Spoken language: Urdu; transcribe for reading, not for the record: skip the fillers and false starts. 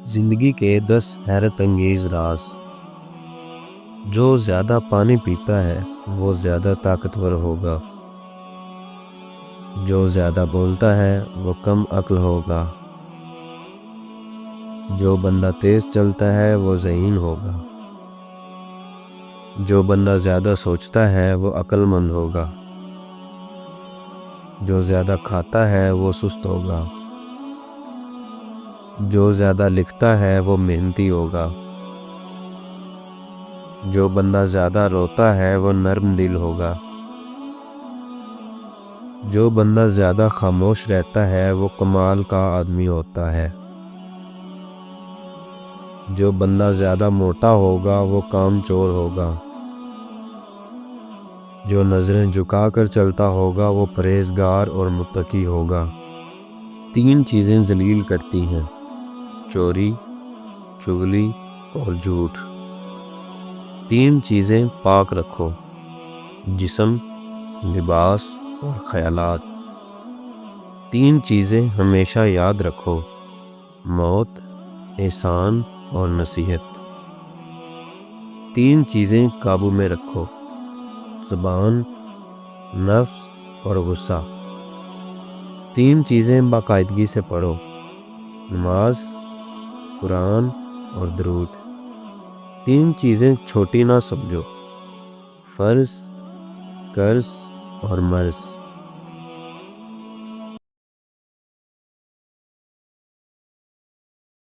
زندگی کے 10 حیرت انگیز راز۔ جو زیادہ پانی پیتا ہے وہ زیادہ طاقتور ہوگا، جو زیادہ بولتا ہے وہ کم عقل ہوگا، جو بندہ تیز چلتا ہے وہ ذہین ہوگا، جو بندہ زیادہ سوچتا ہے وہ عقل مند ہوگا، جو زیادہ کھاتا ہے وہ سست ہوگا، جو زیادہ لکھتا ہے وہ محنتی ہوگا، جو بندہ زیادہ روتا ہے وہ نرم دل ہوگا، جو بندہ زیادہ خاموش رہتا ہے وہ کمال کا آدمی ہوتا ہے، جو بندہ زیادہ موٹا ہوگا وہ کام چور ہوگا، جو نظریں جھکا کر چلتا ہوگا وہ پرہیزگار اور متقی ہوگا۔ 3 چیزیں ذلیل کرتی ہیں: چوری، چغلی اور جھوٹ۔ 3 چیزیں پاک رکھو: جسم، لباس اور خیالات۔ 3 چیزیں ہمیشہ یاد رکھو: موت، احسان اور نصیحت۔ 3 چیزیں قابو میں رکھو: زبان، نفس اور غصہ۔ 3 چیزیں باقاعدگی سے پڑھو: نماز، قرآن اور درود۔ 3 چیزیں چھوٹی نہ سمجھو: فرض، قرض اور مرض۔